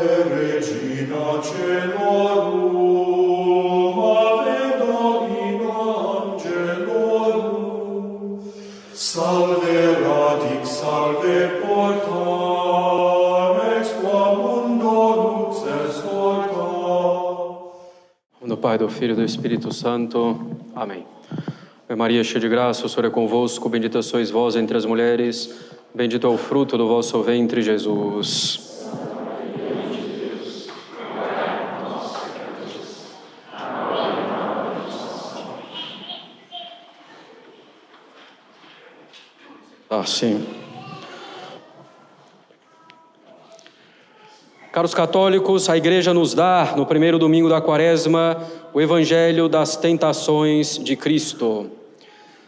Regina Celorum, Ave Domina Angelorum, salve radix, salve porta, ex qua mundo lux est orta. Do Pai, do Filho e do Espírito Santo. Amém. Ave Maria, cheia de graça, o Senhor é convosco, bendita sois vós entre as mulheres, bendito é o fruto do vosso ventre, Jesus. Sim. Caros católicos, a Igreja nos dá, no primeiro domingo da Quaresma, o Evangelho das tentações de Cristo.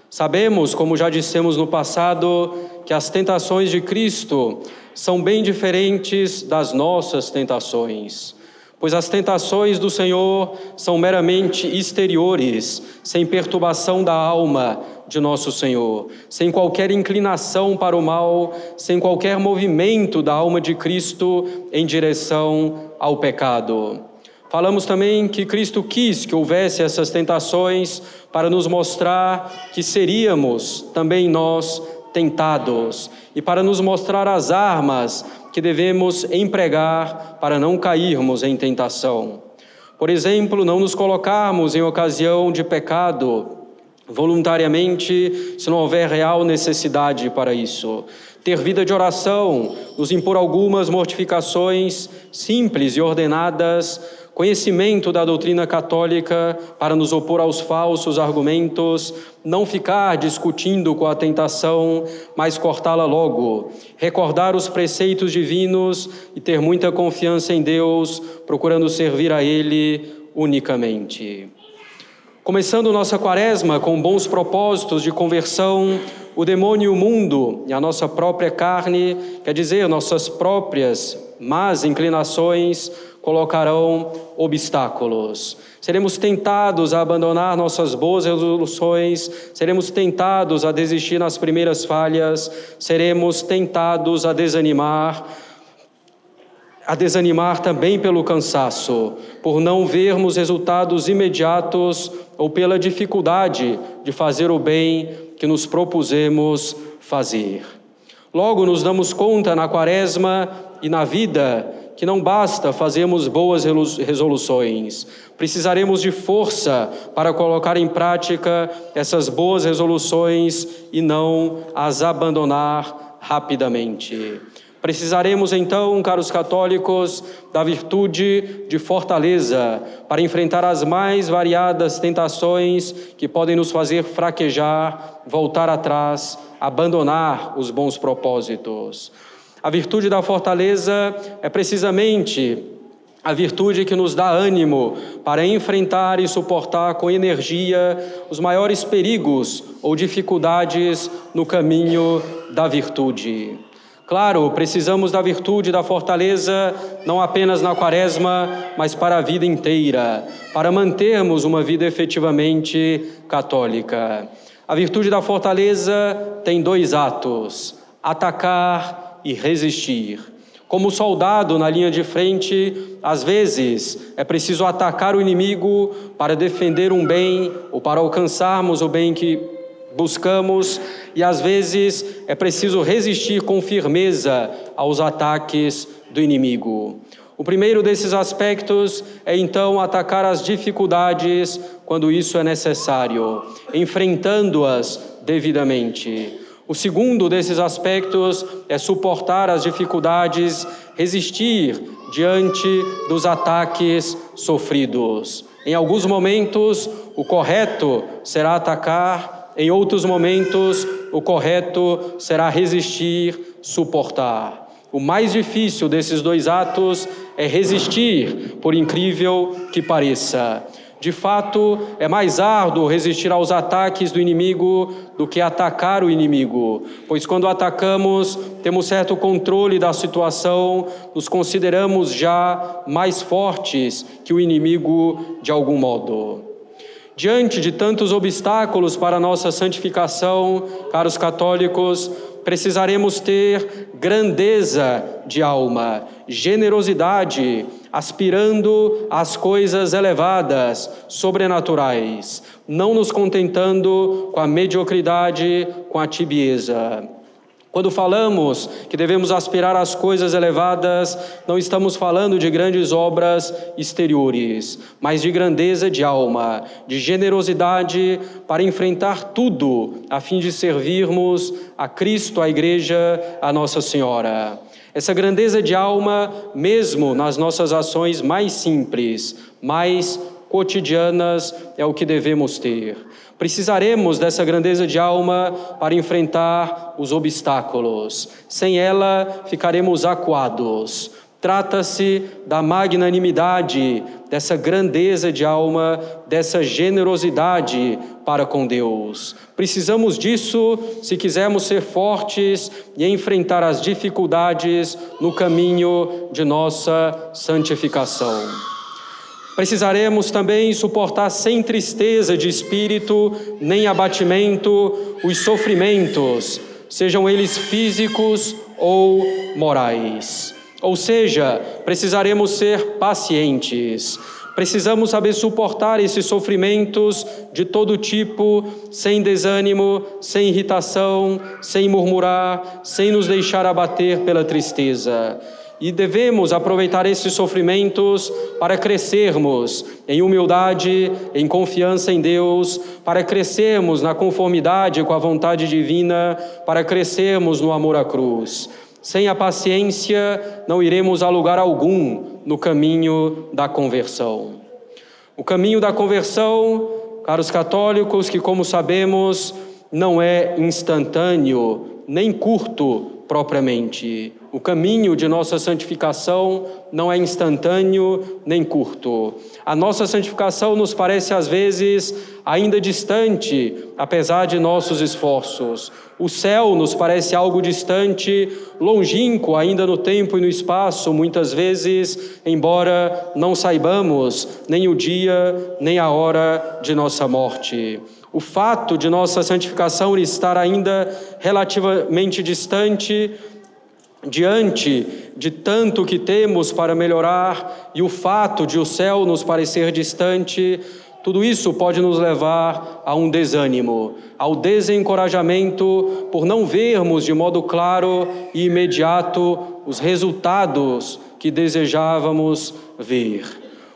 Sabemos, como já dissemos no passado, que as tentações de Cristo são bem diferentes das nossas tentações, pois as tentações do Senhor são meramente exteriores, sem perturbação da alma de nosso Senhor, sem qualquer inclinação para o mal, sem qualquer movimento da alma de Cristo em direção ao pecado. Falamos também que Cristo quis que houvesse essas tentações para nos mostrar que seríamos também nós tentados e para nos mostrar as armas que devemos empregar para não cairmos em tentação. Por exemplo, não nos colocarmos em ocasião de pecado voluntariamente, se não houver real necessidade para isso. Ter vida de oração, nos impor algumas mortificações simples e ordenadas, conhecimento da doutrina católica para nos opor aos falsos argumentos, não ficar discutindo com a tentação, mas cortá-la logo, recordar os preceitos divinos e ter muita confiança em Deus, procurando servir a Ele unicamente. Começando nossa quaresma com bons propósitos de conversão, o demônio e o mundo e a nossa própria carne, quer dizer, nossas próprias más inclinações, colocarão obstáculos. Seremos tentados a abandonar nossas boas resoluções, seremos tentados a desistir nas primeiras falhas, seremos tentados a desanimar também pelo cansaço, por não vermos resultados imediatos ou pela dificuldade de fazer o bem que nos propusemos fazer. Logo nos damos conta na quaresma e na vida que não basta fazermos boas resoluções. Precisaremos de força para colocar em prática essas boas resoluções e não as abandonar rapidamente. Precisaremos então, caros católicos, da virtude de fortaleza para enfrentar as mais variadas tentações que podem nos fazer fraquejar, voltar atrás, abandonar os bons propósitos. A virtude da fortaleza é precisamente a virtude que nos dá ânimo para enfrentar e suportar com energia os maiores perigos ou dificuldades no caminho da virtude. Claro, precisamos da virtude da fortaleza não apenas na quaresma, mas para a vida inteira, para mantermos uma vida efetivamente católica. A virtude da fortaleza tem dois atos: atacar e resistir. Como soldado na linha de frente, às vezes é preciso atacar o inimigo para defender um bem ou para alcançarmos o bem que buscamos, e às vezes é preciso resistir com firmeza aos ataques do inimigo. O primeiro desses aspectos é então atacar as dificuldades quando isso é necessário, enfrentando-as devidamente. O segundo desses aspectos é suportar as dificuldades, resistir diante dos ataques sofridos. Em alguns momentos, o correto será atacar. Em outros momentos, o correto será resistir, suportar. O mais difícil desses dois atos é resistir, por incrível que pareça. De fato, é mais árduo resistir aos ataques do inimigo do que atacar o inimigo, pois quando atacamos, temos certo controle da situação, nos consideramos já mais fortes que o inimigo de algum modo. Diante de tantos obstáculos para a nossa santificação, caros católicos, precisaremos ter grandeza de alma, generosidade, aspirando às coisas elevadas, sobrenaturais, não nos contentando com a mediocridade, com a tibieza. Quando falamos que devemos aspirar às coisas elevadas, não estamos falando de grandes obras exteriores, mas de grandeza de alma, de generosidade para enfrentar tudo, a fim de servirmos a Cristo, a Igreja, a Nossa Senhora. Essa grandeza de alma, mesmo nas nossas ações mais simples, mais cotidianas, é o que devemos ter. Precisaremos dessa grandeza de alma para enfrentar os obstáculos. Sem ela, ficaremos acuados. Trata-se da magnanimidade, dessa grandeza de alma, dessa generosidade para com Deus. Precisamos disso se quisermos ser fortes e enfrentar as dificuldades no caminho de nossa santificação. Precisaremos também suportar sem tristeza de espírito, nem abatimento, os sofrimentos, sejam eles físicos ou morais. Ou seja, precisaremos ser pacientes. Precisamos saber suportar esses sofrimentos de todo tipo, sem desânimo, sem irritação, sem murmurar, sem nos deixar abater pela tristeza. E devemos aproveitar esses sofrimentos para crescermos em humildade, em confiança em Deus, para crescermos na conformidade com a vontade divina, para crescermos no amor à cruz. Sem a paciência, não iremos a lugar algum no caminho da conversão. O caminho da conversão, caros católicos, que como sabemos, não é instantâneo, nem curto propriamente. O caminho de nossa santificação não é instantâneo nem curto. A nossa santificação nos parece às vezes ainda distante, apesar de nossos esforços. O céu nos parece algo distante, longínquo ainda no tempo e no espaço, muitas vezes, embora não saibamos nem o dia, nem a hora de nossa morte. O fato de nossa santificação estar ainda relativamente distante, diante de tanto que temos para melhorar, e o fato de o céu nos parecer distante, tudo isso pode nos levar a um desânimo, ao desencorajamento por não vermos de modo claro e imediato os resultados que desejávamos ver.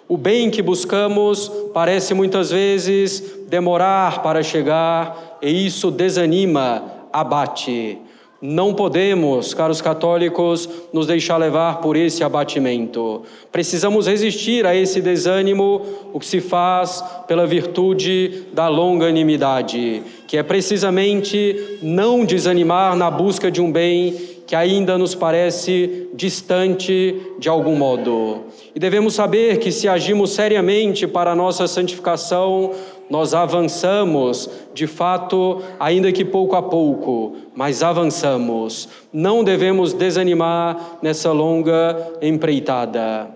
O bem que buscamos parece muitas vezes demorar para chegar, e isso desanima, abate. Não podemos, caros católicos, nos deixar levar por esse abatimento. Precisamos resistir a esse desânimo, o que se faz pela virtude da longanimidade, que é precisamente não desanimar na busca de um bem que ainda nos parece distante de algum modo. E devemos saber que se agimos seriamente para a nossa santificação, nós avançamos, de fato, ainda que pouco a pouco, mas avançamos. Não devemos desanimar nessa longa empreitada.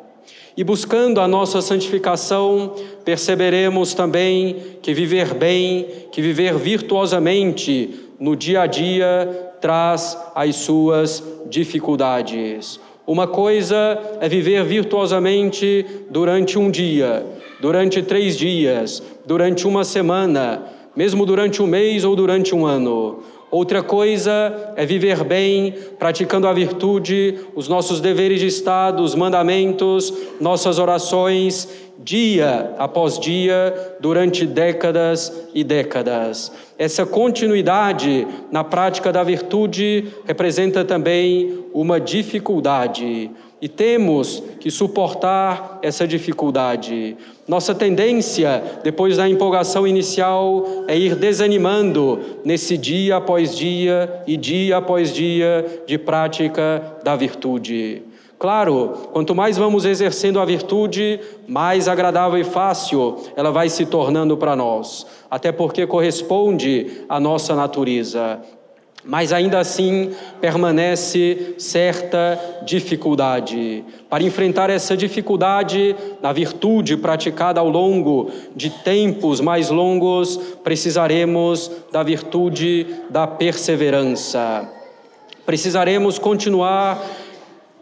E buscando a nossa santificação, perceberemos também que viver bem, que viver virtuosamente no dia a dia traz as suas dificuldades. Uma coisa é viver virtuosamente durante um dia, durante 3 dias, durante uma semana, mesmo durante um mês ou durante um ano. Outra coisa é viver bem, praticando a virtude, os nossos deveres de Estado, os mandamentos, nossas orações, dia após dia, durante décadas e décadas. Essa continuidade na prática da virtude representa também uma dificuldade, e temos que suportar essa dificuldade. Nossa tendência, depois da empolgação inicial, é ir desanimando nesse dia após dia e dia após dia de prática da virtude. Claro, quanto mais vamos exercendo a virtude, mais agradável e fácil ela vai se tornando para nós, até porque corresponde à nossa natureza. Mas ainda assim permanece certa dificuldade. Para enfrentar essa dificuldade, na virtude praticada ao longo de tempos mais longos, precisaremos da virtude da perseverança. Precisaremos continuar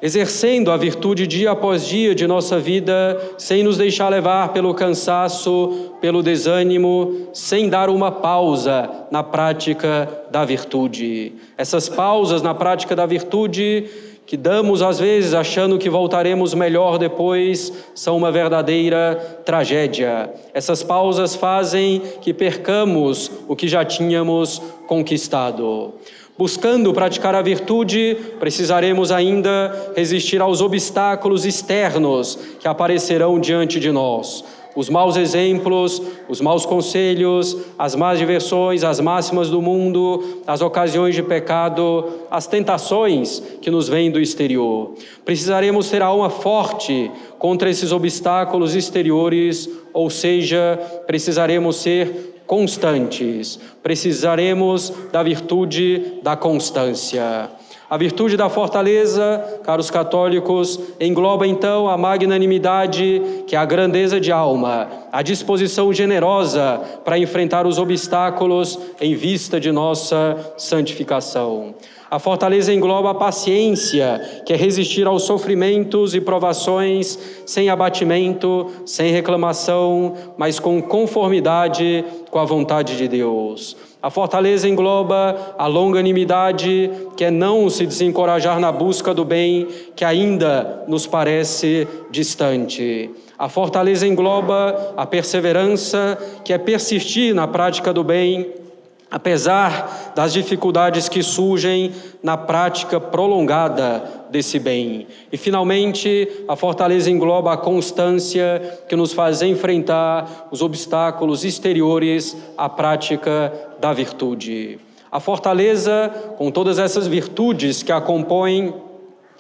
exercendo a virtude dia após dia de nossa vida, sem nos deixar levar pelo cansaço, pelo desânimo, sem dar uma pausa na prática da virtude. Essas pausas na prática da virtude que damos às vezes achando que voltaremos melhor depois, são uma verdadeira tragédia. Essas pausas fazem que percamos o que já tínhamos conquistado. Buscando praticar a virtude, precisaremos ainda resistir aos obstáculos externos que aparecerão diante de nós. Os maus exemplos, os maus conselhos, as más diversões, as máximas do mundo, as ocasiões de pecado, as tentações que nos vêm do exterior. Precisaremos ter a alma forte contra esses obstáculos exteriores, ou seja, precisaremos ser constantes. Precisaremos da virtude da constância. A virtude da fortaleza, caros católicos, engloba então a magnanimidade, que é a grandeza de alma, a disposição generosa para enfrentar os obstáculos em vista de nossa santificação. A fortaleza engloba a paciência, que é resistir aos sofrimentos e provações sem abatimento, sem reclamação, mas com conformidade com a vontade de Deus. A fortaleza engloba a longanimidade, que é não se desencorajar na busca do bem, que ainda nos parece distante. A fortaleza engloba a perseverança, que é persistir na prática do bem, apesar das dificuldades que surgem na prática prolongada desse bem. E, finalmente, a fortaleza engloba a constância que nos faz enfrentar os obstáculos exteriores à prática da virtude. A fortaleza, com todas essas virtudes que a compõem,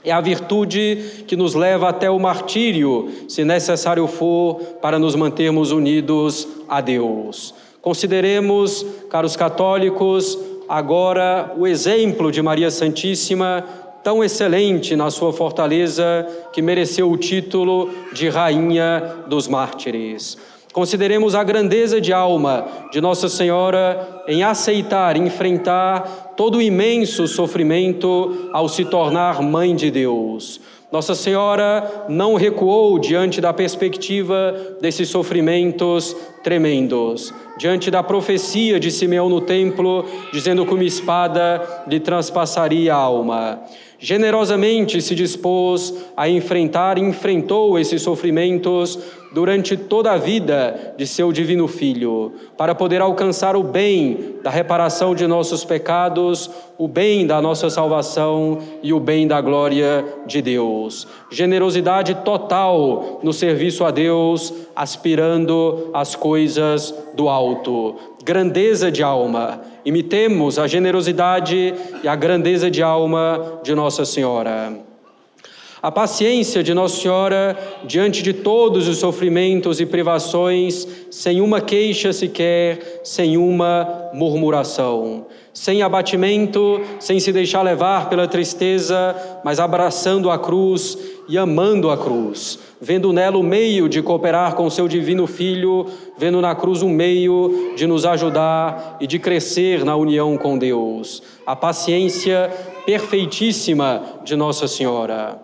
é a virtude que nos leva até o martírio, se necessário for, para nos mantermos unidos a Deus. Consideremos, caros católicos, agora o exemplo de Maria Santíssima, tão excelente na sua fortaleza, que mereceu o título de Rainha dos Mártires. Consideremos a grandeza de alma de Nossa Senhora em aceitar, enfrentar todo o imenso sofrimento ao se tornar Mãe de Deus. Nossa Senhora não recuou diante da perspectiva desses sofrimentos tremendos, diante da profecia de Simeão no templo, dizendo que uma espada lhe transpassaria a alma. Generosamente se dispôs a enfrentar e enfrentou esses sofrimentos durante toda a vida de seu divino Filho, para poder alcançar o bem da reparação de nossos pecados, o bem da nossa salvação e o bem da glória de Deus. Generosidade total no serviço a Deus, aspirando às coisas do alto. Grandeza de alma. Imitemos a generosidade e a grandeza de alma de Nossa Senhora. A paciência de Nossa Senhora diante de todos os sofrimentos e privações, sem uma queixa sequer, sem uma murmuração, sem abatimento, sem se deixar levar pela tristeza, mas abraçando a cruz e amando a cruz, vendo nela o meio de cooperar com seu divino Filho, vendo na cruz um meio de nos ajudar e de crescer na união com Deus. A paciência perfeitíssima de Nossa Senhora.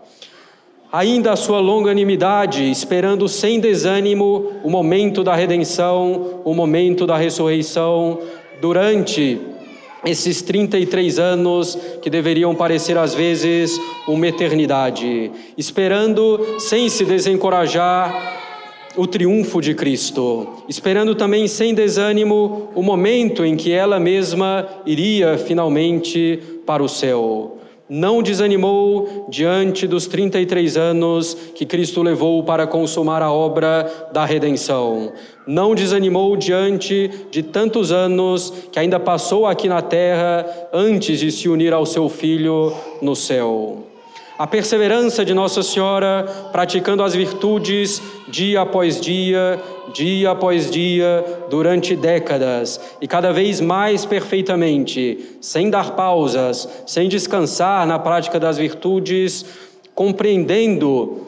Ainda a sua longanimidade, esperando sem desânimo o momento da redenção, o momento da ressurreição, durante esses 33 anos que deveriam parecer às vezes uma eternidade, esperando sem se desencorajar o triunfo de Cristo, esperando também sem desânimo o momento em que ela mesma iria finalmente para o céu. Não desanimou diante dos 33 anos que Cristo levou para consumar a obra da redenção. Não desanimou diante de tantos anos que ainda passou aqui na terra antes de se unir ao seu Filho no céu. A perseverança de Nossa Senhora, praticando as virtudes dia após dia, durante décadas, e cada vez mais perfeitamente, sem dar pausas, sem descansar na prática das virtudes, compreendendo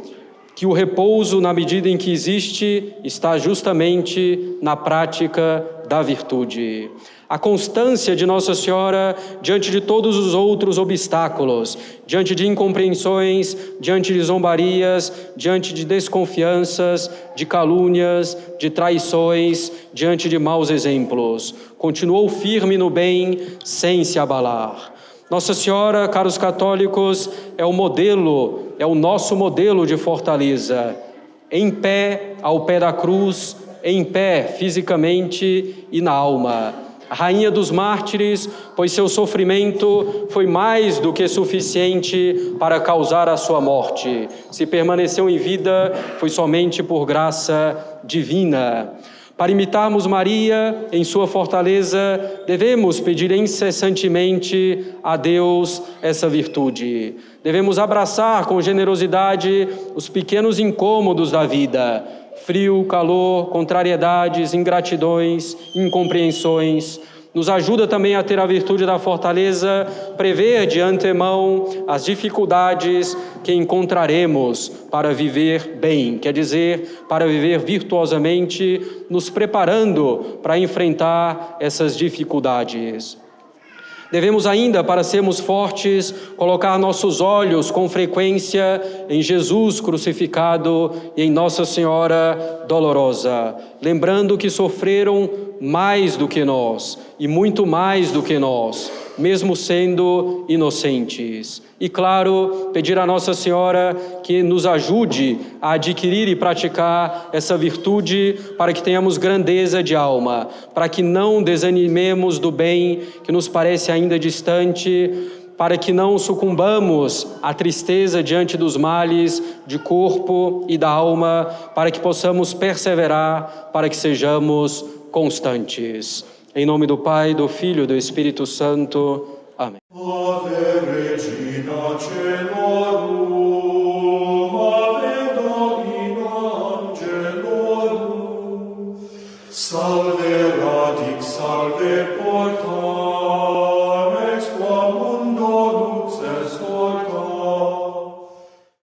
que o repouso, na medida em que existe, está justamente na prática da virtude. a constância de Nossa Senhora diante de todos os outros obstáculos, diante de incompreensões, diante de zombarias, diante de desconfianças, de calúnias, de traições, diante de maus exemplos. Continuou firme no bem, sem se abalar. Nossa Senhora, caros católicos, é o modelo, é o nosso modelo de fortaleza. Em pé, ao pé da cruz, em pé fisicamente e na alma. A rainha dos mártires, pois seu sofrimento foi mais do que suficiente para causar a sua morte. Se permaneceu em vida, foi somente por graça divina. Para imitarmos Maria em sua fortaleza, devemos pedir incessantemente a Deus essa virtude. Devemos abraçar com generosidade os pequenos incômodos da vida, frio, calor, contrariedades, ingratidões, incompreensões. Nos ajuda também a ter a virtude da fortaleza, prever de antemão as dificuldades que encontraremos para viver bem, quer dizer, para viver virtuosamente, nos preparando para enfrentar essas dificuldades. Devemos ainda, para sermos fortes, colocar nossos olhos com frequência em Jesus crucificado e em Nossa Senhora dolorosa, lembrando que sofreram mais do que nós e muito mais do que nós, mesmo sendo inocentes. E, claro, pedir a Nossa Senhora que nos ajude a adquirir e praticar essa virtude para que tenhamos grandeza de alma, para que não desanimemos do bem que nos parece ainda distante, para que não sucumbamos à tristeza diante dos males de corpo e da alma, para que possamos perseverar, para que sejamos constantes. Em nome do Pai, do Filho e do Espírito Santo. Amém. Ave Regina Caelorum, Ave Domina Angelorum, salve radix, salve porta, ex qua mundo lux est orta.